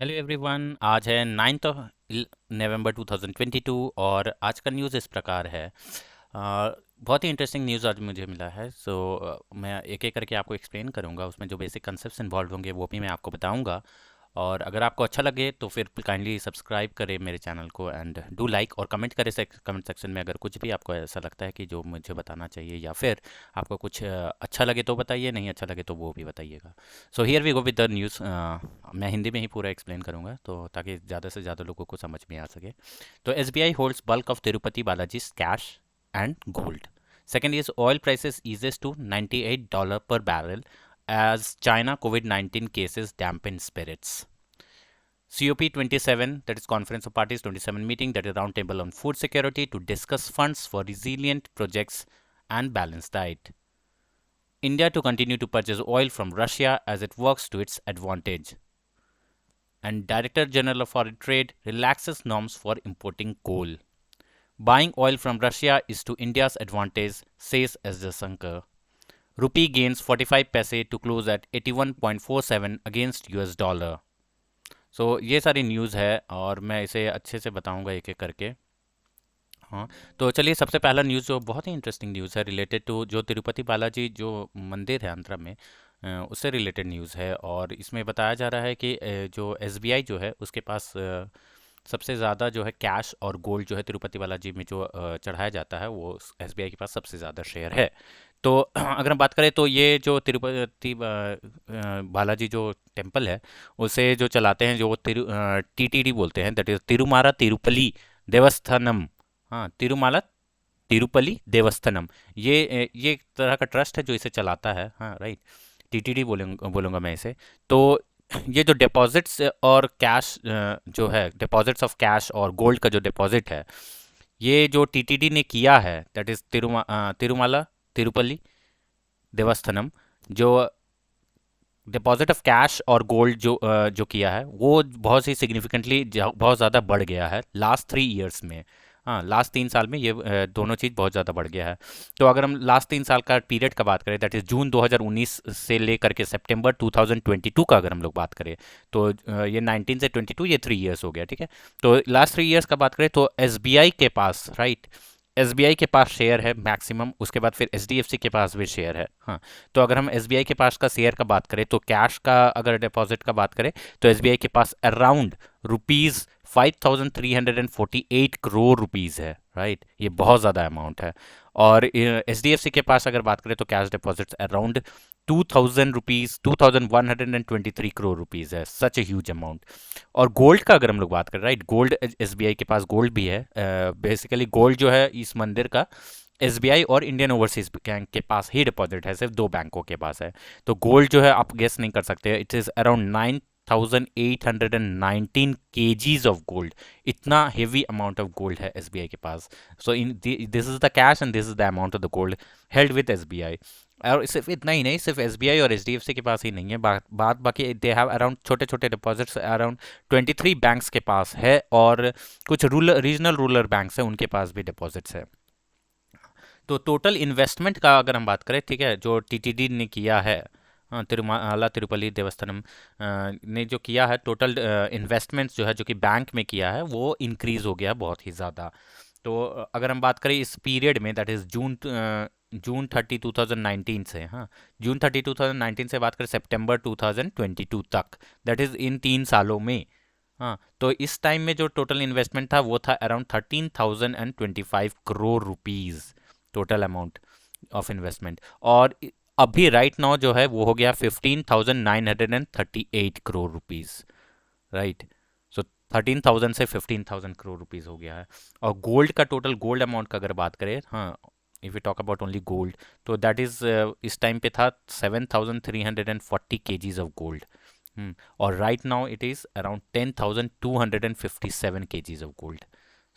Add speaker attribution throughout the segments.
Speaker 1: Hello everyone. आज है 9th of November 2022 और आज का न्यूज़ इस प्रकार है। बहुत ही इंटरेस्टिंग न्यूज़ आज मुझे मिला है। मैं एक एक करके आपको एक्सप्लेन करूंगा, उसमें जो बेसिक कंसेप्ट्स इन्वॉल्व होंगे वो भी मैं आपको बताऊंगा। और अगर आपको अच्छा लगे तो फिर काइंडली सब्सक्राइब करें मेरे चैनल को एंड डू लाइक और कमेंट करें कमेंट सेक्शन में अगर कुछ भी आपको ऐसा लगता है कि जो मुझे बताना चाहिए, या फिर आपको कुछ अच्छा लगे तो बताइए, नहीं अच्छा लगे तो वो भी बताइएगा। So here we go with the news. मैं हिंदी में ही पूरा एक्सप्लेन करूंगा तो ताकि ज़्यादा से ज़्यादा लोगों को समझ में आ सके। तो SBI holds bulk of Tirupati Balaji cash and gold. Second is oil prices eases to $98 per barrel as China COVID-19 cases dampen spirits. COP27, that is Conference of Parties 27 meeting, that is roundtable on food security to discuss funds for resilient projects and balanced diet. India to continue to purchase oil from Russia as it works to its advantage. And Director General of Foreign Trade relaxes norms for importing coal. Buying oil from Russia is to India's advantage, says S. Jaishankar. Rupee gains 45 paise to close at 81.47 against US dollar. ये सारी news है और मैं इसे अच्छे से बताऊंगा एक एक करके। हाँ, तो चलिए, सबसे पहला न्यूज़ जो बहुत ही इंटरेस्टिंग न्यूज़ है रिलेटेड टू जो तिरुपति बालाजी जो मंदिर है आंध्रा में, उससे रिलेटेड न्यूज़ है। और इसमें बताया जा रहा है कि जो SBI जो है उसके पास सबसे ज़्यादा जो है कैश और गोल्ड जो है तिरुपति बालाजी में जो चढ़ाया जाता है वो SBI के पास सबसे ज़्यादा शेयर है। तो अगर हम बात करें तो ये जो तिरुपति बालाजी जो टेम्पल है उसे जो चलाते हैं, जो वो TTD बोलते हैं, दैट इज तिरुमारा तिरुपली देवस्थानम। हाँ, तिरुमाला तिरुपली देवस्थानम। ये एक तरह का ट्रस्ट है जो इसे चलाता है। हाँ, राइट, TTD बोलूँगा मैं इसे। तो ये जो डिपॉजिट्स और कैश जो है, डिपॉजिट्स ऑफ कैश और गोल्ड का जो डिपॉजिट है, ये जो TTD ने किया है, दैट इज तिरुमाला तिरुपली देवस्थानम, जो डिपॉजिट ऑफ कैश और गोल्ड जो किया है वो बहुत ही सिग्निफिकेंटली बहुत ज़्यादा बढ़ गया है लास्ट 3 इयर्स में। हाँ, लास्ट 3 साल में ये दोनों चीज़ बहुत ज़्यादा बढ़ गया है। तो अगर हम लास्ट 3 साल का पीरियड का बात करें, दैट इज़ जून 2019 से लेकर के सितंबर 2022 का अगर हम लोग बात करें, तो ये 19 से 22, ये 3 इयर्स हो गया, ठीक है। तो लास्ट 3 इयर्स का बात करें तो SBI के पास, राइट, SBI के पास शेयर है मैक्सिमम, उसके बाद फिर HDFC के पास भी शेयर है। हाँ, तो अगर हम SBI के पास का शेयर का बात करें तो कैश का अगर डिपॉजिट का बात करें तो SBI के पास अराउंड रुपीज 5,348 करोड़ रुपीज़ है, राइट, ये बहुत ज़्यादा अमाउंट है। और HDFC के पास अगर बात करें तो cash deposits around 2,000 rupees 2,123 crore rupees है, सच ए ह्यूज अमाउंट। और गोल्ड का अगर हम लोग बात करें, राइट, गोल्ड SBI के पास गोल्ड भी है। बेसिकली गोल्ड जो है इस मंदिर का SBI और इंडियन ओवरसीज बैंक के पास ही डिपॉजिट है, सिर्फ दो बैंकों के पास है। तो गोल्ड जो है आप गेस नहीं कर सकते, it is around 9,819 kgs of gold. इतना हेवी अमाउंट ऑफ गोल्ड है SBI के पास। So in this is the cash and this is the amount of the gold held with SBI। और सिर्फ इतना ही नहीं, सिर्फ SBI और HDFC के पास ही नहीं है, बात बाकी दे हैव अराउंड छोटे छोटे डिपॉजिट्स अराउंड 23 बैंक्स के पास है, और कुछ रीजनल रूरल बैंक्स हैं उनके पास भी डिपॉजिट्स है। तो टोटल इन्वेस्टमेंट का अगर हम बात करें, ठीक है, जो TTD ने किया है, हाँ, तिरुमाला तिरुपति देवस्थानम ने जो किया है, टोटल इन्वेस्टमेंट्स जो है जो कि बैंक में किया है वो इंक्रीज हो गया बहुत ही ज़्यादा। तो अगर हम बात करें इस पीरियड में, दैट इज़ जून 30 2019 से, हाँ, जून 30 2019 से बात करें सितंबर 2022 तक, दैट इज़ इन 3 सालों में। हाँ, तो इस टाइम में जो टोटल इन्वेस्टमेंट था वो था around 13,025 crore rupees, total amount of investment. और अभी राइट नाउ जो है वो हो गया 15,938 करोड़ रुपीज़, राइट। सो 13,000 से 15,000 करोड़ रुपीज़ हो गया है। और गोल्ड का टोटल गोल्ड अमाउंट का अगर बात करें, हाँ, if you talk about only gold, तो दैट इज़ इस टाइम पे था 7,340 केजीज ऑफ गोल्ड। और right now it is around 10,257 kgs of gold.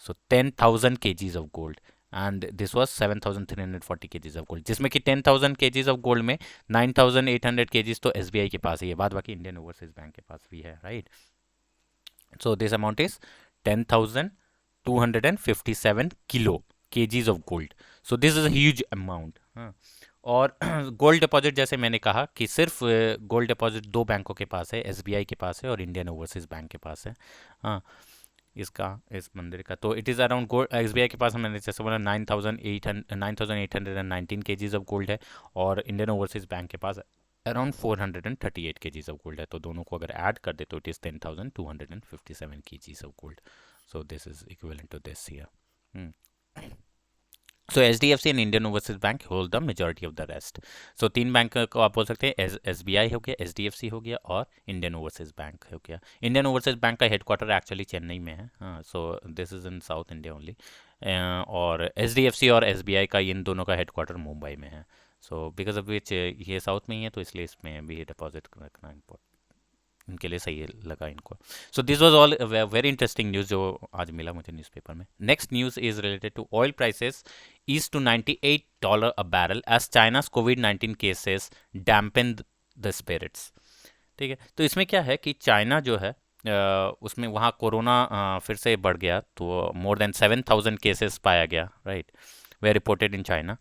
Speaker 1: So 10,000 KGs of gold and this was 7,340 KGs of gold, जिसमें कि 10,000 केजीज ऑफ गोल्ड में 9,800 KGs तो SBI के पास ही है, बाद बाकी इंडियन ओवरसीज बैंक के पास भी है, right. So this amount is 10,257 kilo KGs of gold. So this is a huge amount. हाँ, और गोल्ड डिपॉजिट जैसे मैंने कहा कि सिर्फ गोल्ड डिपॉजिट दो बैंकों के पास है, एसबीआई के पास है और इंडियन ओवरसीज बैंक के पास है। हाँ, इसका, इस मंदिर का तो it is around gold, SBI के पास मैंने जैसे बोला 9,819 केजीज ऑफ गोल्ड है, और इंडियन ओवरसीज बैंक के पास अराउंड 438 केजीज ऑफ गोल्ड है। तो दोनों को अगर ऐड कर दे तो it is 10,257 kgs of gold. So this is equivalent to this here. So H D F C and Indian Overseas Bank hold the majority of the rest. So तीन bank को आप बोल सकते हैं, एस बी आई हो गया, H D F सी हो गया और इंडियन ओवरसीज बैंक हो गया। इंडियन ओवरसीज बैंक का हेडक्वार्टर एक्चुअली चेन्नई में है। हाँ, सो this is in south India only. और एच डी एफ सी और एस बी आई का इन दोनों का हेडक्वार्टर मुंबई में है। सो बिकॉज ऑफ विच ये साउथ में ही है, तो इसलिए इसमें भी डिपॉजिट रखना इम्पोर्टेंट, इनके लिए सही लगा इनको। So this was all very interesting news जो आज मिला मुझे न्यूज़पेपर में। Next news is related to oil prices ease to $98 a barrel as China's COVID-19 cases dampen the spirits। ठीक है, तो इसमें क्या है कि चाइना जो है उसमें वहाँ कोरोना फिर से बढ़ गया, तो मोर देन 7,000 केसेस पाया गया, right, way reported in China.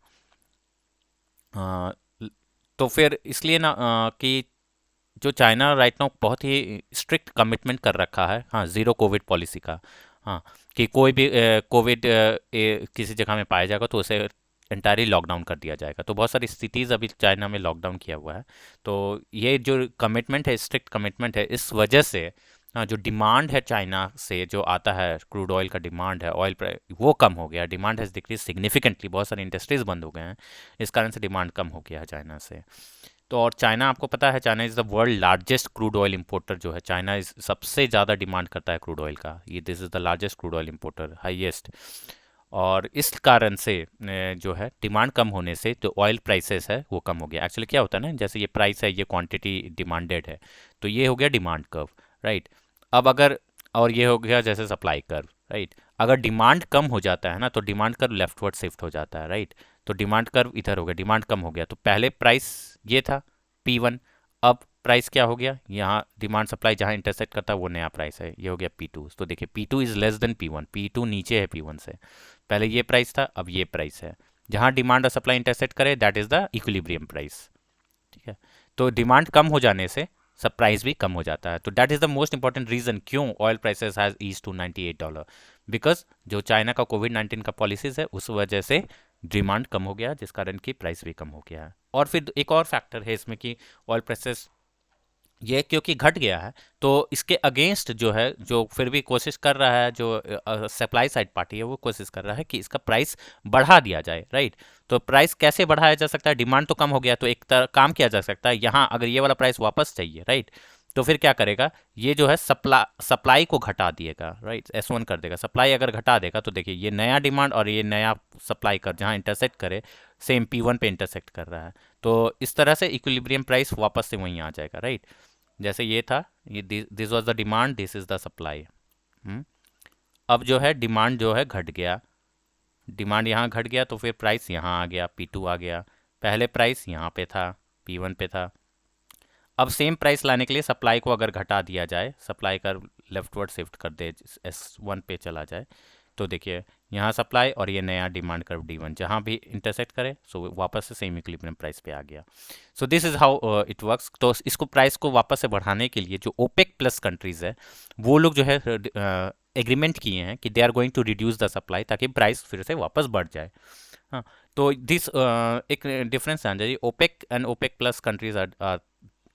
Speaker 1: तो फिर इसलिए ना कि जो चाइना राइट नाउ बहुत ही स्ट्रिक्ट कमिटमेंट कर रखा है, हाँ, ज़ीरो कोविड पॉलिसी का। हाँ, कि कोई भी कोविड किसी जगह में पाया जाएगा तो उसे एंटायरली लॉकडाउन कर दिया जाएगा। तो बहुत सारी सिटीज़ अभी चाइना में लॉकडाउन किया हुआ है। तो ये जो कमिटमेंट है, स्ट्रिक्ट कमिटमेंट है, इस वजह से हाँ, जो डिमांड है चाइना से जो आता है, क्रूड ऑयल का डिमांड है, ऑयल वो कम हो गया। डिमांड हैज़ डिक्रीज सिग्निफिकेंटली, बहुत सारे इंडस्ट्रीज बंद हो गए हैं, इस कारण से डिमांड कम हो गया है चाइना से। तो और चाइना, आपको पता है, China is the world largest crude oil importer जो है। चाइना इस सबसे ज़्यादा डिमांड करता है क्रूड ऑयल का, ये this is the largest crude oil importer, highest. और इस कारण से जो है डिमांड कम होने से जो ऑयल प्राइसेस है वो कम हो गया। एक्चुअली क्या होता है ना, जैसे ये प्राइस है, ये क्वांटिटी डिमांडेड है, तो ये हो गया डिमांड कर्व, राइट। अब अगर, और ये हो गया जैसे सप्लाई कर्व, राइट। अगर डिमांड कम हो जाता है ना तो डिमांड कर्व लेफ्टवर्ड शिफ्ट हो जाता है, राइट। तो डिमांड कर्व इधर हो गया, डिमांड कम हो गया, तो पहले प्राइस ये था P1, अब प्राइस क्या हो गया, यहाँ डिमांड सप्लाई जहाँ इंटरसेक्ट करता है वो नया प्राइस है, ये हो गया P2। तो देखिए P2 is less than P1, P2 नीचे है P1 से। पहले ये प्राइस था, अब ये प्राइस है। जहाँ डिमांड और सप्लाई इंटरसेक्ट करे that is the equilibrium price. ठीक है, तो डिमांड कम हो जाने से सब प्राइस भी कम हो जाता है। तो that is the most important reason क्यों oil prices has ease to $98, because जो चाइना का कोविड-19 का पॉलिसीज है उस वजह से डिमांड कम हो गया, जिस कारण की प्राइस भी कम हो गया है। और फिर एक और फैक्टर है इसमें कि ऑयल प्राइसेस ये क्योंकि घट गया है, तो इसके अगेंस्ट जो है, जो फिर भी कोशिश कर रहा है, जो सप्लाई साइड पार्टी है वो कोशिश कर रहा है कि इसका प्राइस बढ़ा दिया जाए, राइट। तो प्राइस कैसे बढ़ाया जा सकता है, डिमांड तो कम हो गया, तो एक काम किया जा सकता है, यहाँ अगर ये वाला प्राइस वापस चाहिए, राइट, तो फिर क्या करेगा, ये जो है सप्लाई को घटा दिएगा, राइट, S1 कर देगा। सप्लाई अगर घटा देगा तो देखिए ये नया डिमांड और ये नया सप्लाई कर जहाँ इंटरसेक्ट करे, सेम P1 पे इंटरसेक्ट कर रहा है, तो इस तरह से इक्विलिब्रियम प्राइस वापस से वहीं आ जाएगा, राइट। जैसे ये था, ये this was the demand, this is the supply. अब जो है डिमांड जो है घट गया, डिमांड यहाँ घट गया तो फिर प्राइस यहाँ आ गया, P2 आ गया। पहले प्राइस यहाँ पे था, P1 पे था। अब सेम प्राइस लाने के लिए सप्लाई को अगर घटा दिया जाए, सप्लाई कर लेफ्टवर्ड शिफ्ट कर दे, S1 पे चला जाए, तो देखिए यहाँ सप्लाई और ये नया डिमांड कर्व D1 जहाँ भी इंटरसेक्ट करे, सो वापस से सेम इक्विलिब्रियम प्राइस पे आ गया। So this is how it works. तो इसको प्राइस को वापस से बढ़ाने के लिए जो ओपेक प्लस कंट्रीज है वो लोग जो है एग्रीमेंट किए हैं कि they are going to reduce the supply, ताकि प्राइस फिर से वापस बढ़ जाए। हाँ, तो दिस एक डिफरेंस है जी, OPEC and OPEC plus countries are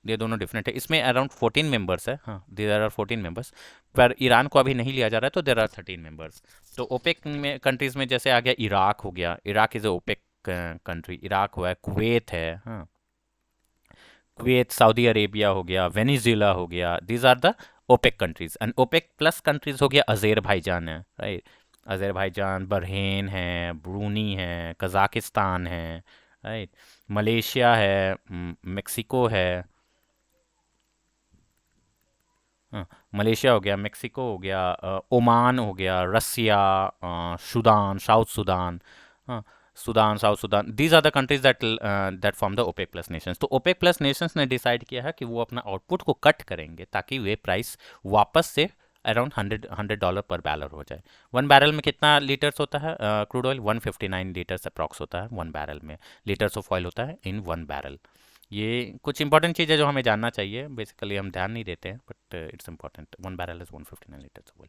Speaker 1: ये दोनों डिफरेंट है। इसमें अराउंड 14 मेंबर्स है, हाँ, देयर आर 14 मेंबर्स, पर ईरान को अभी नहीं लिया जा रहा है, तो देयर आर 13 मेंबर्स। तो ओपेक में कंट्रीज में जैसे आ गया इराक हो गया, Iraq is OPEC country, Iraq हुआ है, कुवैत है, हाँ, कुवैत, सऊदी अरेबिया हो गया, वेनेजुएला हो गया, these are the OPEC countries. And OPEC plus countries हो गया अज़रबैजान है, राइट, अज़रबैजान, बहरीन है, ब्रूनी है, कजाकिस्तान है, राइट, मलेशिया है, मेक्सिको है, हाँ, मलेशिया हो गया, मेक्सिको हो गया, ओमान हो गया, रसिया, सूडान, साउथ सूडान, हाँ, Sudan, South Sudan, these are the countries that form the OPEC plus nations. तो ओपेक प्लस नेशंस ने डिसाइड किया है कि वो अपना आउटपुट को कट करेंगे ताकि वे प्राइस वापस से अराउंड $100 पर बैरल हो जाए। 1 बैरल में कितना लीटर्स होता है क्रूड ऑयल? 159 लीटर्स अप्रॉक्स होता है 1 बैरल में, लीटर्स ऑफ ऑयल होता है इन 1 बैरल। ये कुछ इंपॉर्टेंट चीज़ है जो हमें जानना चाहिए, बेसिकली हम ध्यान नहीं देते हैं, but it's important. 1 barrel is 159 litres of oil.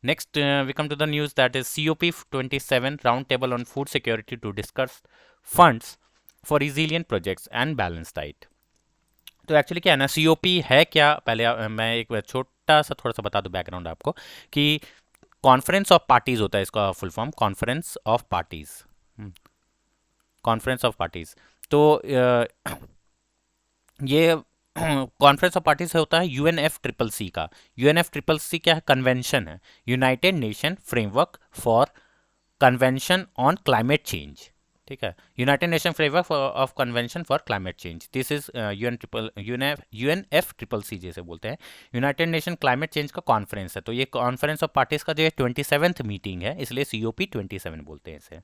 Speaker 1: Next, we come to the news that is COP27 roundtable on food security to discuss funds for resilient projects and balanced diet। तो actually क्या है ना, COP है क्या, पहले मैं एक छोटा सा थोड़ा सा बता दूं बैकग्राउंड आपको कि कॉन्फ्रेंस ऑफ पार्टीज होता है इसका full form, conference of parties, conference of parties. तो ये कॉन्फ्रेंस ऑफ पार्टीज से होता है UNFCCC का। UNFCCC क्या है? कन्वेंशन है, United nation framework for convention on climate change. ठीक है, United nation framework of convention for climate change, this is UNFCCC जैसे बोलते हैं, यूनाइटेड नेशन क्लाइमेट चेंज का कॉन्फ्रेंस है। तो ये कॉन्फ्रेंस ऑफ पार्टीज का जो 27th मीटिंग है, इसलिए COP27 बोलते हैं इसे।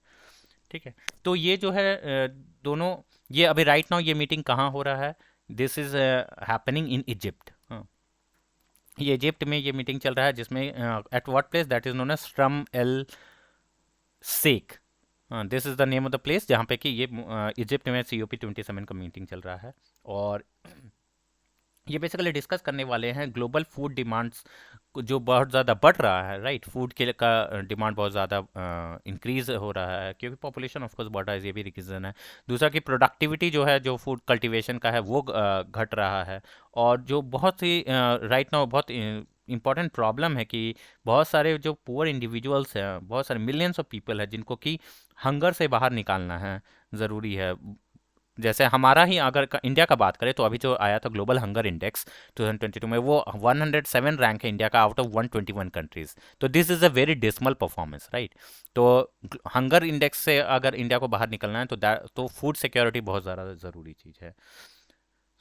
Speaker 1: ठीक है, तो ये जो है दोनों, ये अभी राइट नाउ ये मीटिंग कहाँ हो रहा है? This is happening in Egypt. ये इजिप्ट में ये मीटिंग चल रहा है, जिसमें at what place? That is known as Sharm el Sheikh. This is the name of the place जहाँ पे कि ये इजिप्ट में COP27 का मीटिंग चल रहा है। और ये बेसिकली डिस्कस करने वाले हैं ग्लोबल फूड डिमांड्स जो बहुत ज़्यादा बढ़ रहा है, राइट। फूड के का डिमांड बहुत ज़्यादा इंक्रीज हो रहा है, क्योंकि पॉपुलेशन ऑफ कोर्स बढ़ रहा है, ये भी रीज़न है। दूसरा कि प्रोडक्टिविटी जो है, जो फूड कल्टीवेशन का है, वो घट रहा है। और जो बहुत ही राइट नाउ बहुत इम्पॉर्टेंट प्रॉब्लम है कि बहुत सारे जो पुअर इंडिविजुअल्स हैं, बहुत सारे मिलियंस ऑफ पीपल है जिनको कि हंगर से बाहर निकालना है, ज़रूरी है। जैसे हमारा ही अगर इंडिया का बात करें, तो अभी जो आया था ग्लोबल हंगर इंडेक्स 2022 में, वो 107 रैंक है इंडिया का आउट ऑफ 121 कंट्रीज। तो this is a very dismal performance, right. तो हंगर इंडेक्स से अगर इंडिया को बाहर निकलना है, तो फूड सिक्योरिटी बहुत ज़्यादा ज़रूरी चीज़ है।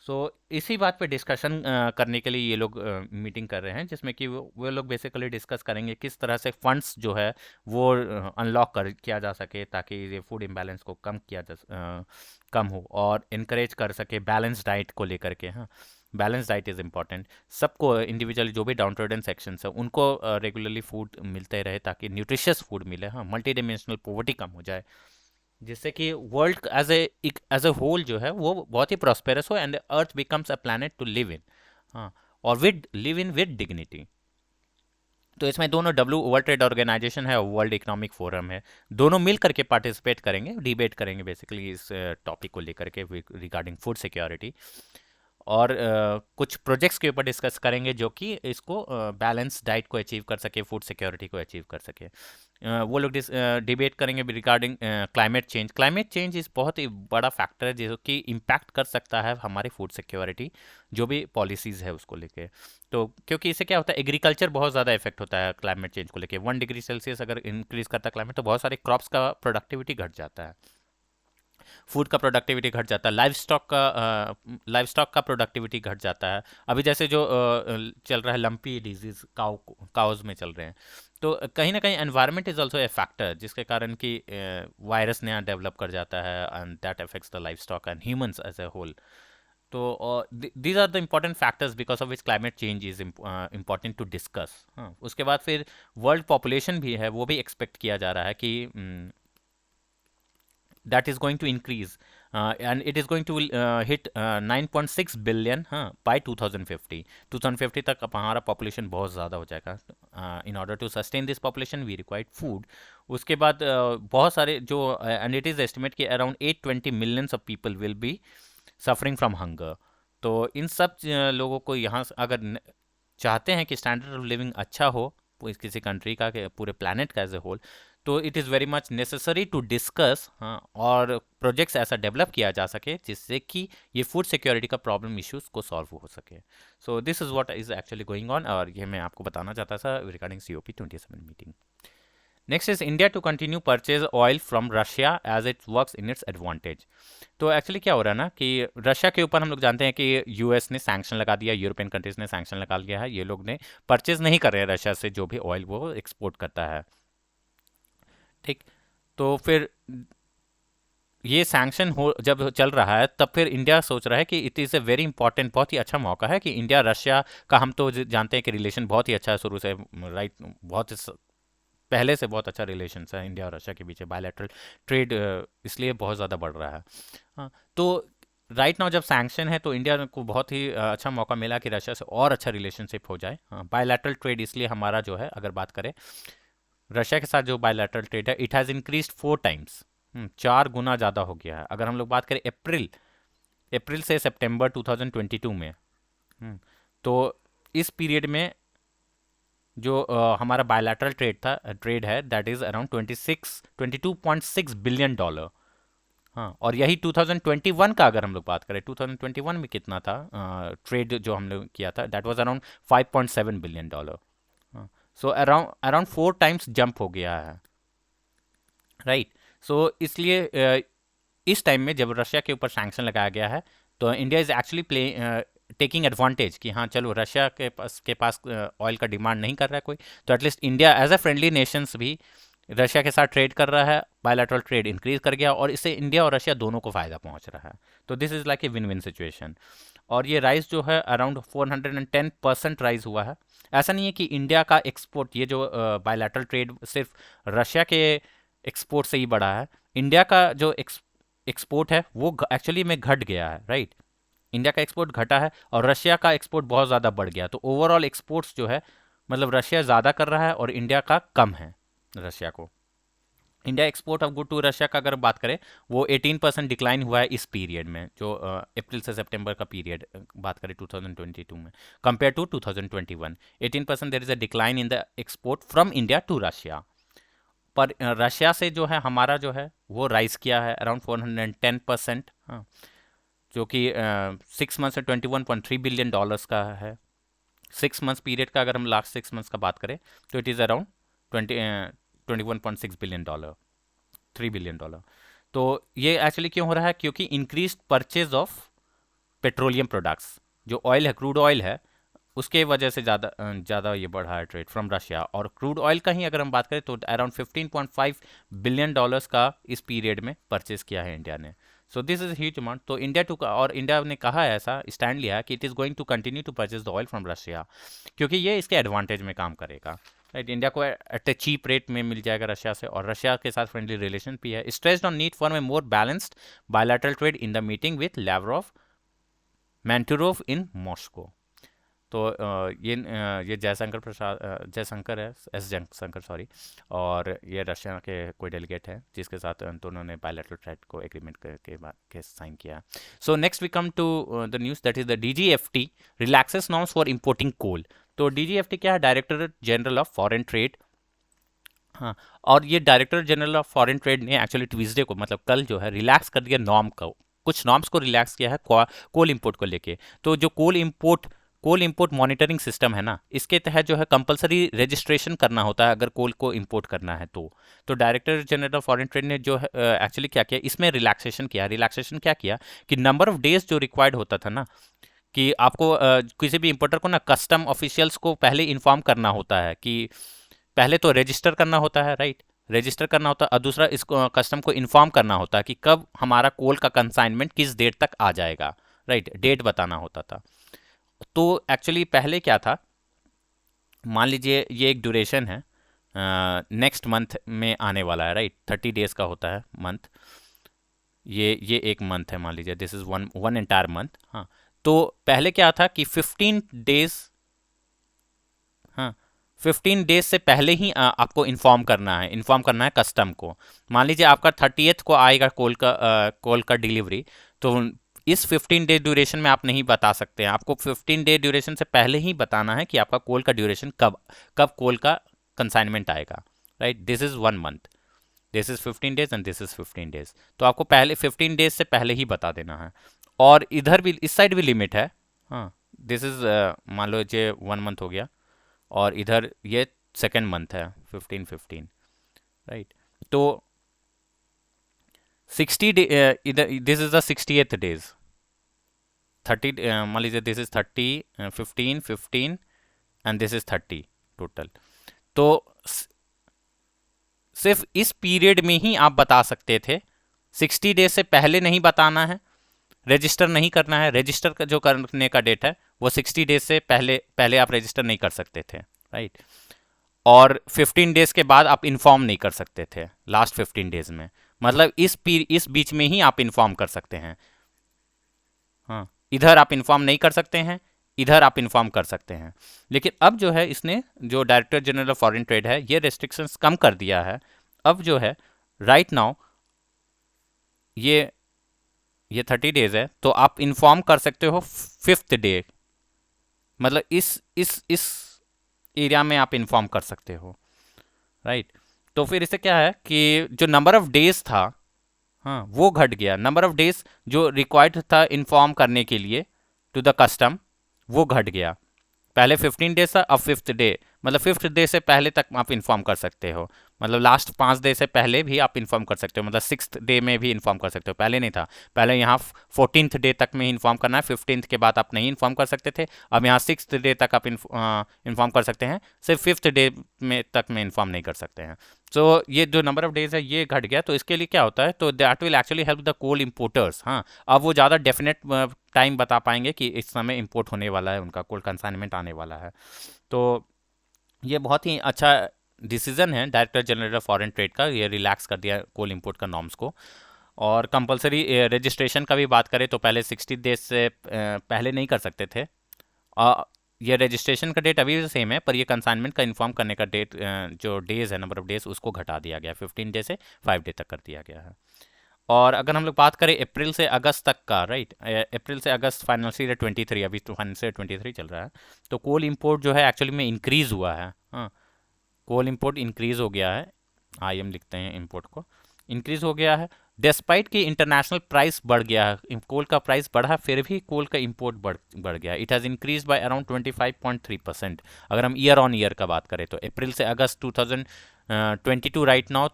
Speaker 1: सो इसी बात पे डिस्कशन करने के लिए ये लोग मीटिंग कर रहे हैं, जिसमें कि वो लोग बेसिकली डिस्कस करेंगे किस तरह से फंड्स जो है वो अनलॉक कर किया जा सके, ताकि ये फूड इम्बैलेंस को कम हो और इनकरेज कर सके बैलेंस डाइट को लेकर के। हाँ, बैलेंस डाइट इज़ इम्पॉर्टेंट। सबको इंडिविजुअली जो भी डाउन टू अर्थ सेक्शंस है, उनको रेगुलरली फूड मिलते रहे, ताकि न्यूट्रिशियस फूड मिले। हाँ, मल्टी डिमेंशनल पॉवर्टी कम हो जाए, जिससे कि वर्ल्ड एज ए होल जो है वो बहुत ही प्रॉस्पेरस हो, and earth becomes a planet to live in. हाँ, और with live in with dignity. तो इसमें दोनों वर्ल्ड ट्रेड ऑर्गेनाइजेशन है और वर्ल्ड इकोनॉमिक फोरम है, दोनों मिल करके पार्टिसिपेट करेंगे, डिबेट करेंगे बेसिकली इस टॉपिक को लेकर के रिगार्डिंग फूड सिक्योरिटी। और कुछ प्रोजेक्ट्स के ऊपर डिस्कस करेंगे जो कि इसको बैलेंस डाइट को अचीव कर सके, फूड सिक्योरिटी को अचीव कर सके। वो लोग डिबेट करेंगे regarding climate change. Climate change इस बहुत ही बड़ा फैक्टर है जो कि इम्पैक्ट कर सकता है हमारी फूड सिक्योरिटी, जो भी पॉलिसीज़ है उसको लेके। तो क्योंकि इससे क्या होता है, एग्रीकल्चर बहुत ज़्यादा इफेक्ट होता है क्लाइमेट चेंज को लेके। 1 डिग्री सेल्सियस अगर इंक्रीज करता है क्लाइमेट, तो बहुत सारे क्रॉप्स का प्रोडक्टिविटी घट जाता है, फूड का प्रोडक्टिविटी घट जाता है, लाइव स्टॉक का प्रोडक्टिविटी घट जाता है। अभी जैसे जो चल रहा है लंपी डिजीज काउज में चल रहे हैं, तो कहीं ना कहीं environment is also a factor, जिसके कारण कि वायरस नया डेवलप कर जाता है, and that affects the livestock and humans as a whole. तो these are the important factors because of which climate change is important to discuss. हाँ, उसके बाद फिर वर्ल्ड पॉपुलेशन भी है, वो भी एक्सपेक्ट किया जा रहा है कि that is going to increase, and it is going to hit 9.6 billion, हाँ, by 2050 तक हमारा पॉपुलेशन बहुत ज़्यादा हो जाएगा। In order to sustain this population we required food. उसके बाद बहुत सारे जो एंड इट इज़ एस्टिमेट कि around 820 millions of people will be suffering from hunger. तो इन सब लोगों को यहाँ अगर चाहते हैं कि स्टैंडर्ड ऑफ लिविंग अच्छा हो किसी कंट्री का, पूरे प्लानट का एज ए होल, तो it is very much necessary to discuss, हाँ, और प्रोजेक्ट्स ऐसा डेवलप किया जा सके जिससे कि ये फूड सिक्योरिटी का प्रॉब्लम इश्यूज को सॉल्व हो सके। So this is what is actually going on, और ये मैं आपको बताना चाहता था regarding COP27 meeting. Next is India to continue purchase oil from Russia as it works in its advantage. तो एक्चुअली क्या हो रहा है ना कि रशिया के ऊपर हम लोग जानते हैं कि यूएस ने सैंक्शन लगा दिया, यूरोपियन कंट्रीज ने सैंक्शन लगा लिया है, ये लोग ने परचेज नहीं कर रहे हैं रशिया से जो भी ऑयल वो एक्सपोर्ट करता है। ठीक, तो फिर ये सैंक्शन हो जब चल रहा है तब फिर इंडिया सोच रहा है कि it is a very important, बहुत ही अच्छा मौका है कि इंडिया रशिया का, हम तो जानते हैं कि रिलेशन बहुत ही अच्छा है शुरू से, राइट, बहुत पहले से बहुत अच्छा रिलेशन है इंडिया और रशिया के बीच, बायलैटरल ट्रेड इसलिए बहुत ज़्यादा बढ़ रहा है। हाँ, तो राइट नाउ जब सैंक्शन है तो इंडिया को बहुत ही अच्छा मौका मिला कि रशिया से और अच्छा रिलेशनशिप हो जाए। हाँ, बायलैटरल ट्रेड इसलिए हमारा जो है, अगर बात करें रशिया के साथ जो बायलैटरल ट्रेड है, इट हैज़ इंक्रीज 4 टाइम्स, 4 गुना ज़्यादा हो गया है। अगर हम लोग बात करें अप्रैल अप्रैल से सितंबर 2022 में, हम्म, तो इस पीरियड में जो हमारा बायलैटरल ट्रेड है, that is around 22.6 billion dollar. हाँ, और यही 2021 का अगर हम लोग बात करें, 2021 में कितना था ट्रेड जो हम लोग किया था, that was around 5.7 billion dollar. हाँ, so around around 4 times jump हो गया है, राइट। सो इसलिए इस टाइम में जब रशिया के ऊपर सैंक्शन लगाया गया है, तो India is actually taking advantage कि हाँ चलो, रशिया के पास ऑयल का डिमांड नहीं कर रहा है कोई, तो at least India as a friendly nations भी रशिया के साथ ट्रेड कर रहा है, बायलैटरल ट्रेड इंक्रीज कर गया, और इससे इंडिया और रशिया दोनों को फायदा पहुंच रहा है। तो this is like a win win situation. और ये राइस जो है अराउंड 410% राइज हुआ है। ऐसा नहीं है कि इंडिया का एक्सपोर्ट, ये जो बायलैटरल ट्रेड सिर्फ रशिया के एक्सपोर्ट से ही बढ़ा है, इंडिया का जो एक्सपोर्ट है वो एक्चुअली में घट गया है, राइट। इंडिया का एक्सपोर्ट घटा है और रशिया का एक्सपोर्ट बहुत ज़्यादा बढ़ गया, तो ओवरऑल एक्सपोर्ट्स जो है, मतलब रशिया ज़्यादा कर रहा है और इंडिया का कम है। रशिया को, India export of good to Russia का अगर बात करें, वो 18% डिक्लाइन हुआ है इस पीरियड में, जो अप्रैल से सितंबर का पीरियड बात करें 2022 में, compare to 2021, 18% there is a decline in the export from India to Russia. पर रशिया से जो है हमारा जो है वो राइज किया है अराउंड 410%। हाँ, जो कि 6 मंथ से $21.3 बिलियन का है। 6 मंथ्स पीरियड का अगर हम लास्ट 6 मंथ्स का बात करें, तो it is around 21.6 billion dollar, $3 billion. तो ये एक्चुअली क्यों हो रहा है? क्योंकि increase purchase of petroleum products, जो ऑयल है, क्रूड ऑयल है, उसके वजह से ज़्यादा ये बढ़ा है ट्रेड फ्रॉम रशिया। और क्रूड ऑयल का ही अगर हम बात करें तो अराउंड 15.5 बिलियन डॉलर्स का इस पीरियड में परचेज किया है इंडिया ने। So this is huge amount. तो इंडिया ने कहा है, ऐसा स्टैंड लिया है कि it is going to continue to purchase the oil from Russia, क्योंकि ये इसके एडवांटेज में काम करेगा, राइट। इंडिया को एट ए चीप रेट में मिल जाएगा रशिया से, और रशिया के साथ फ्रेंडली रिलेशन भी है। Stressed on need for a more balanced bilateral trade in the meeting with Lavrov Manturov in Moscow. तो ये जयशंकर है, एस जयशंकर, सॉरी। और ये रशिया के कोई डेलीगेट है जिसके साथ दोनों ने बायलैटरल ट्रेड को एग्रीमेंट के बाद के साइन किया। So next we come to the news that is the DGFT relaxes norms for importing coal. तो डीजीएफटी क्या है? Director general of foreign trade. हाँ, और ये director general of foreign trade ने एक्चुअली ट्यूसडे को, मतलब कल जो है, रिलैक्स कर दिया नॉर्म को, कुछ नॉर्म्स को रिलैक्स किया है कोल इंपोर्ट को लेके। तो जो कोल इंपोर्ट मॉनिटरिंग सिस्टम है ना, इसके तहत जो है कंपलसरी रजिस्ट्रेशन करना होता है अगर कोल को इंपोर्ट करना है। तो director general of foreign trade ने जो है एक्चुअली क्या किया, इसमें रिलैक्सेशन क्या किया कि नंबर ऑफ डेज जो रिक्वायर्ड होता था ना, कि आपको किसी भी इंपोर्टर को ना कस्टम ऑफिशियल्स को पहले इन्फॉर्म करना होता है, कि पहले तो रजिस्टर करना होता है, राइट, रजिस्टर करना होता है, और दूसरा इसको कस्टम को इन्फॉर्म करना होता है कि कब हमारा कोल का कंसाइनमेंट किस डेट तक आ जाएगा, राइट, डेट बताना होता था। तो एक्चुअली पहले क्या था, मान लीजिए ये एक ड्यूरेशन है, नेक्स्ट मंथ में आने वाला है, राइट, 30 डेज का होता है मंथ, ये एक मंथ है, मान लीजिए this is one one entire month. हाँ, तो पहले क्या था कि 15 डेज, हाँ, 15 डेज से पहले ही आपको इन्फॉर्म करना है कस्टम को। मान लीजिए आपका 30th को आएगा कोल का डिलीवरी, तो इस 15 डे ड्यूरेशन में आप नहीं बता सकते हैं, आपको 15 डे ड्यूरेशन से पहले ही बताना है कि आपका कोल का ड्यूरेशन कब कब कोल का कंसाइनमेंट आएगा, right. This is 1 month, this is 15 days and this is 15 days. तो आपको पहले 15 डेज से पहले ही बता देना है। और इधर भी, इस साइड भी लिमिट है। हाँ, दिस इज, मान लो ये 1 मंथ हो गया, और इधर ये सेकेंड मंथ है, 15 15, राइट। तो 60 डे, इधर this is the 68th days, 30, मान लीजिए this is 30, 15 15, and this is 30 total. तो सिर्फ इस पीरियड में ही आप बता सकते थे 60 डेज से पहले नहीं बताना है, रजिस्टर नहीं करना है। रजिस्टर का जो करने का डेट है वो 60 डेज से पहले पहले आप रजिस्टर नहीं कर सकते थे, राइट। और 15 डेज के बाद आप इन्फॉर्म नहीं कर सकते थे, लास्ट 15 डेज में। मतलब इस बीच में ही आप इन्फॉर्म कर सकते हैं। हाँ, इधर आप इन्फॉर्म नहीं कर सकते हैं, इधर आप इन्फॉर्म कर सकते हैं। लेकिन अब जो है इसने, जो director general of foreign trade है, ये रेस्ट्रिक्शंस कम कर दिया है। अब जो है राइट नाउ ये ये 30 डेज है, तो आप इन्फॉर्म कर सकते हो 5th डे। मतलब इस एरिया में आप इन्फॉर्म कर सकते हो, राइट। तो फिर इससे क्या है कि जो नंबर ऑफ डेज था, हाँ, वो घट गया। नंबर ऑफ डेज जो रिक्वायर्ड था इन्फॉर्म करने के लिए टू द कस्टम, वो घट गया। पहले 15 डेज था, अब 5th डे। मतलब 5th डे से पहले तक आप इन्फॉर्म कर सकते हो। मतलब लास्ट 5 डे से पहले भी आप इन्फॉर्म कर सकते हो। मतलब 6th डे में भी इन्फॉर्म कर सकते हो, पहले नहीं था। पहले यहाँ 14th डे तक में इन्फॉर्म करना है, 15th के बाद आप नहीं इन्फॉर्म कर सकते थे। अब यहाँ 6th डे तक आप इन्फॉर्म कर सकते हैं, सिर्फ 5th डे में तक में इन्फॉर्म नहीं कर सकते हैं। तो ये जो नंबर ऑफ डेज है ये घट गया। तो इसके लिए क्या होता है, तो that will actually help the coal importers. हाँ, अब वो ज़्यादा डेफिनेट टाइम बता पाएंगे कि इस समय इम्पोर्ट होने वाला है, उनका कोल कंसाइनमेंट आने वाला है। तो ये बहुत ही अच्छा डिसीजन है director general of foreign trade का, ये रिलैक्स कर दिया कोल इंपोर्ट का नॉर्म्स को। और कंपलसरी रजिस्ट्रेशन का भी बात करें तो पहले 60 डेज से पहले नहीं कर सकते थे। ये रजिस्ट्रेशन का डेट अभी भी सेम है, पर ये कंसाइनमेंट का इन्फॉर्म करने का डेट, जो डेज है, नंबर ऑफ डेज, उसको घटा दिया गया, 15 डे से 5 डे तक कर दिया गया है। और अगर हम लोग बात करें अप्रैल से अगस्त तक का, राइट, अप्रैल से अगस्त फाइनेंशियल ईयर 23, अभी तो फाइनेंशियल 23 चल रहा है, तो कोल इंपोर्ट जो है एक्चुअली में इंक्रीज हुआ है। हाँ, कोल इंपोर्ट इंक्रीज हो गया है। IM लिखते हैं इंपोर्ट को, इंक्रीज हो गया है। डिस्पाइट कि इंटरनेशनल प्राइस बढ़ गया है, कोल का प्राइस बढ़ा, फिर भी कोल का इंपोर्ट बढ़ गया। It has increase by around 25.3%। अगर हम ईयर ऑन ईयर का बात करें तो अप्रैल से अगस्त 2022 राइट नाउ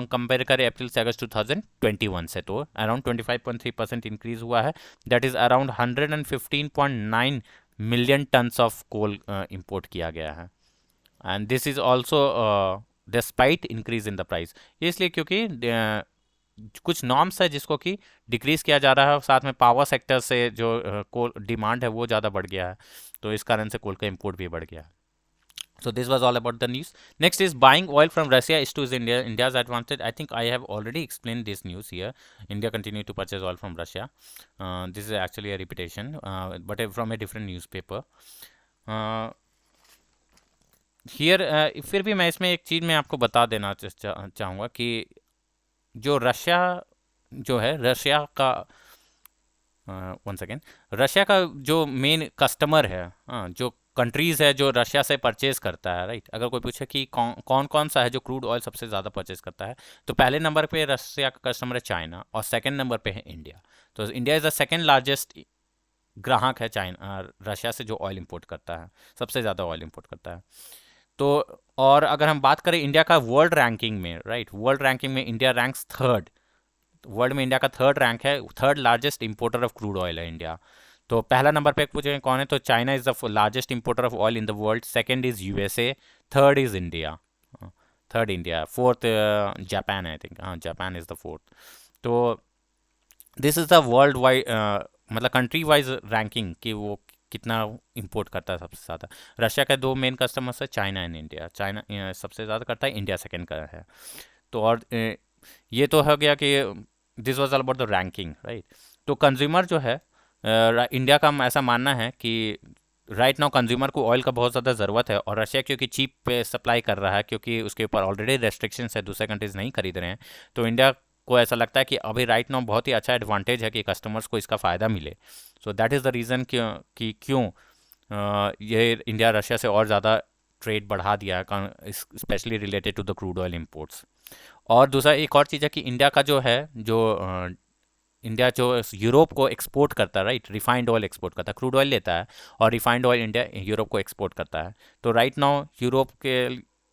Speaker 1: कंपेयर करें अप्रैल से अगस्त 2021 से, तो अराउंड 25.3% इंक्रीज हुआ है। That is around 115.9 million tons of coal import किया गया है। And this is also despite increase in the price. ये इसलिए क्योंकि कुछ नॉर्म्स है जिसको कि डिक्रीज किया जा रहा है, साथ में पावर सेक्टर से जो कोल डिमांड है वो ज़्यादा बढ़ गया है, तो इस कारण से कोल का इंपोर्ट भी बढ़ गया है। So this was all about the news. Next is buying oil from Russia is to India. India's advantage. I think I have already explained this news here. India continue to purchase oil from Russia. This is actually a repetition, but from a different newspaper. Here फिर भी मैं इसमें एक चीज़ मैं आपको बता देना चाहूँगा कि जो रशिया जो है, रशिया का वन सेकेंड, रशिया का जो मेन कस्टमर है, जो कंट्रीज़ है जो रशिया से परचेज करता है, राइट। अगर कोई पूछे कि कौन कौन सा है जो क्रूड ऑयल सबसे ज़्यादा परचेज करता है, तो पहले नंबर पे रशिया का कस्टमर है चाइना, और सेकंड नंबर पे है इंडिया। तो India is the second largest ग्राहक है चाइना, रशिया से जो ऑयल इंपोर्ट करता है, सबसे ज़्यादा ऑयल इंपोर्ट करता है। तो और अगर हम बात करें इंडिया का वर्ल्ड रैंकिंग में, राइट, वर्ल्ड रैंकिंग में इंडिया रैंक्स थर्ड। वर्ल्ड में इंडिया का थर्ड रैंक है, third largest importer of crude oil है इंडिया। तो पहला नंबर पे पूछे कौन है, तो China is the largest importer of oil in the world, second is USA, third is India, third India, fourth Japan, I think, हाँ, जापान इज द फोर्थ। तो this is the world wide, मतलब country wise ranking कि वो कितना import करता है सबसे ज़्यादा। रशिया के दो मेन कस्टमर्स है, चाइना एंड इंडिया। चाइना सबसे ज़्यादा करता है, इंडिया सेकंड का है। तो और ये तो हो गया कि this was all about the ranking, right. तो कंज्यूमर जो है, इंडिया का ऐसा मानना है कि राइट नाउ कंज्यूमर को ऑयल का बहुत ज़्यादा ज़रूरत है, और रशिया क्योंकि चीप पे सप्लाई कर रहा है, क्योंकि उसके ऊपर ऑलरेडी रेस्ट्रिक्शंस है, दूसरे कंट्रीज नहीं खरीद रहे हैं, तो इंडिया को ऐसा लगता है कि अभी राइट नाउ बहुत ही अच्छा एडवांटेज है कि कस्टमर्स को इसका फ़ायदा मिले। So that is the reason क्यों ये इंडिया रशिया से और ज़्यादा ट्रेड बढ़ा दिया है, especially related to the crude oil imports. और दूसरा एक और चीज़ है कि इंडिया का जो है, जो इंडिया जो यूरोप को एक्सपोर्ट करता है, राइट, रिफाइंड ऑयल एक्सपोर्ट करता है, क्रूड ऑयल लेता है और रिफाइंड ऑयल इंडिया यूरोप को एक्सपोर्ट करता है। तो राइट नाउ यूरोप के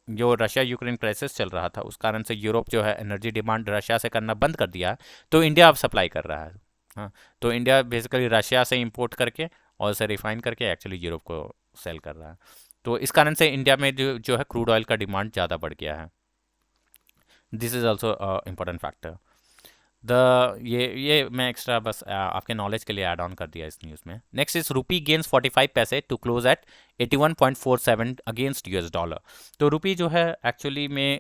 Speaker 1: जो रशिया यूक्रेन क्राइसिस चल रहा था, उस कारण से यूरोप जो है एनर्जी डिमांड रशिया से करना बंद कर दिया, तो इंडिया अब सप्लाई कर रहा है। हाँ, तो इंडिया बेसिकली रशिया से इंपोर्ट करके और उसे रिफाइन करके एक्चुअली यूरोप को सेल कर रहा है। तो इस कारण से इंडिया में जो है क्रूड ऑयल का डिमांड ज़्यादा बढ़ गया है। This is also important factor. ये मैं एक्स्ट्रा बस आपके नॉलेज के लिए ऐड ऑन कर दिया इस न्यूज़ में। Next is rupee gains 45 paise to close at 81.47 against US dollar. तो रुपी जो है एक्चुअली में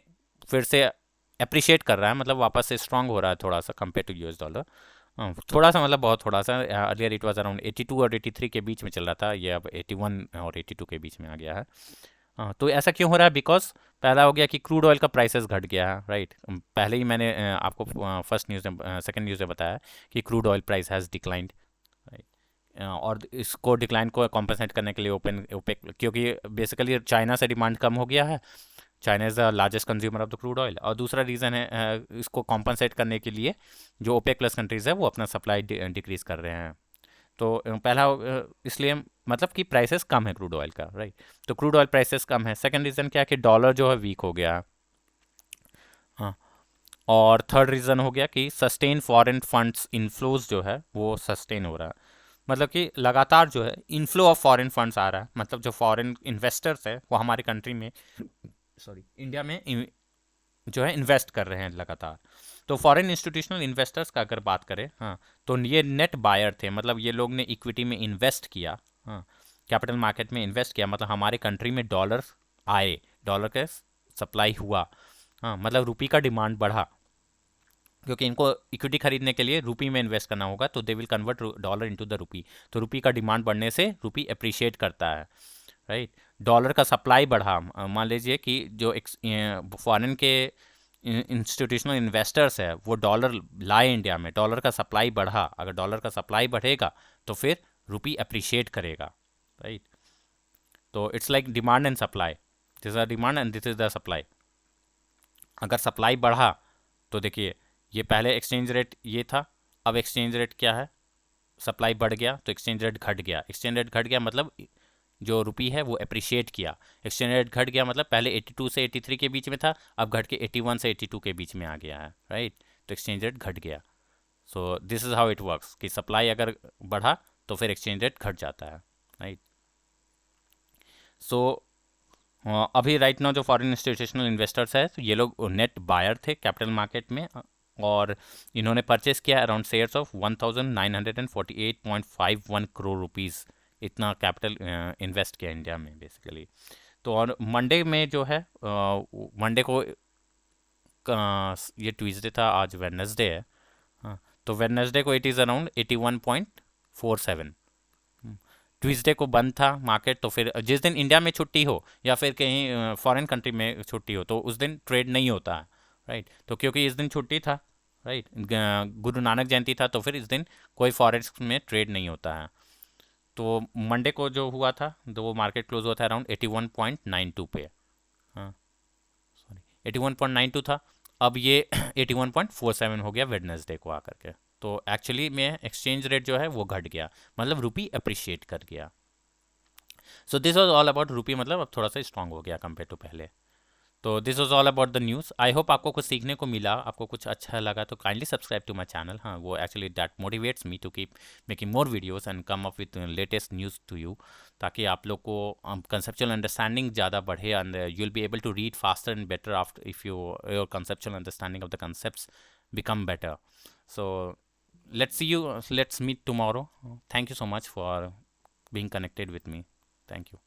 Speaker 1: फिर से अप्रिशिएट कर रहा है, मतलब वापस से स्ट्रांग हो रहा है थोड़ा सा कंपेयर टू यूएस डॉलर। थोड़ा सा मतलब बहुत थोड़ा सा, अर्लियर इट वाज अराउंड 82 और 83 के बीच में चल रहा था, ये अब 81 और 82 के बीच में आ गया है। हाँ, तो ऐसा क्यों हो रहा है? बिकॉज पहला हो गया कि क्रूड ऑयल का प्राइसेस घट गया है, राइट। पहले ही मैंने आपको फर्स्ट न्यूज़ में सेकंड न्यूज़ में बताया कि crude oil price has declined, right. और इसको डिक्लाइन को कॉम्पनसेट करने के लिए ओपेक, क्योंकि बेसिकली चाइना से डिमांड कम हो गया है, China is the largest consumer of the crude oil. और दूसरा रीज़न है इसको कॉम्पनसेट करने के लिए जो ओपेक प्लस कंट्रीज़ है वो अपना सप्लाई डिक्रीज़ कर रहे हैं। तो पहला इसलिए मतलब कि प्राइसेस कम है क्रूड ऑयल का, राइट। तो क्रूड ऑयल प्राइसेस कम है। सेकंड रीज़न क्या है कि डॉलर जो है वीक हो गया। हाँ। और थर्ड रीज़न हो गया कि सस्टेन फॉरेन फंड्स इनफ्लोज जो है वो सस्टेन हो रहा है, मतलब कि लगातार जो है इनफ्लो ऑफ फॉरेन फंड्स आ रहा है, मतलब जो फॉरेन इन्वेस्टर्स है वो हमारे कंट्री में, सॉरी इंडिया में जो है इन्वेस्ट कर रहे हैं लगातार। तो फॉरेन इंस्टीट्यूशनल इन्वेस्टर्स का अगर बात करें, हाँ, तो ये नेट बायर थे, मतलब ये लोग ने इक्विटी में इन्वेस्ट किया, हाँ, कैपिटल मार्केट में इन्वेस्ट किया, मतलब हमारे कंट्री में डॉलर आए, डॉलर का सप्लाई हुआ, हाँ, मतलब रुपी का डिमांड बढ़ा, क्योंकि इनको इक्विटी खरीदने के लिए रुपी में इन्वेस्ट करना होगा, तो they will convert dollar into the rupee. तो रुपी का डिमांड बढ़ने से रुपी अप्रिशिएट करता है, राइट। डॉलर का सप्लाई बढ़ा, मान लीजिए कि जो फॉरेन के इंस्टीट्यूशनल इन्वेस्टर्स है वो डॉलर लाए इंडिया में, डॉलर का सप्लाई बढ़ा, अगर डॉलर का सप्लाई बढ़ेगा तो फिर रुपी अप्रिशिएट करेगा, राइट। तो it's like demand and supply, this is the demand and this is the supply. अगर सप्लाई बढ़ा तो देखिए, ये पहले एक्सचेंज रेट ये था, अब एक्सचेंज रेट क्या है, सप्लाई बढ़ गया तो एक्सचेंज रेट घट गया, एक्सचेंज रेट घट गया मतलब जो रुपी है वो अप्रिशिएट किया, एक्सचेंज रेट घट गया मतलब पहले 82 से 83 के बीच में था, अब घट के 81 से 82 के बीच में आ गया है, राइट। तो एक्सचेंज रेट घट गया। So this is how it works कि सप्लाई अगर बढ़ा तो फिर एक्सचेंज रेट घट जाता है, राइट। सो अभी राइट नाउ जो फॉरेन इंस्टीट्यूशनल इन्वेस्टर्स है तो ये लोग नेट बायर थे कैपिटल मार्केट में, और इन्होंने परचेस किया around shares of 1948.51 crore rupees, इतना कैपिटल इन्वेस्ट किया इंडिया में बेसिकली। तो और मंडे में जो है, मंडे को ये ट्यूसडे था, आज वेडनेसडे है, हाँ, तो वेडनेसडे को इट इज़ अराउंड 81.47। ट्यूसडे को बंद था मार्केट, तो फिर जिस दिन इंडिया में छुट्टी हो या फिर कहीं फॉरेन कंट्री में छुट्टी हो तो उस दिन ट्रेड नहीं होता है, राइट। तो क्योंकि इस दिन छुट्टी था, राइट, गुरु नानक जयंती था, तो फिर इस दिन कोई फॉरेक्स में ट्रेड नहीं होता है। तो मंडे को जो हुआ था तो वो मार्केट क्लोज हुआ था अराउंड 81.92 पे, हाँ, सॉरी 81.92 था, अब ये 81.47 हो गया वेडनेसडे को आकर के। तो एक्चुअली में एक्सचेंज रेट जो है वो घट गया, मतलब रुपी अप्रिशिएट कर गया। So this was all about rupee, मतलब अब थोड़ा सा स्ट्रांग हो गया कंपेयर टू पहले। तो this was all about the news. I hope आपको कुछ सीखने को मिला, आपको कुछ अच्छा लगा तो kindly subscribe to my channel, हाँ, वो actually that motivates me to keep making more videos and come up with latest news to you, ताकि आप लोग को कंसेप्चुअल अंडरस्टैंडिंग ज़्यादा बढ़े and you will be able to read faster and better after if your conceptual understanding of the concepts become better. So let's meet tomorrow. Thank you so much for being connected with me. Thank you.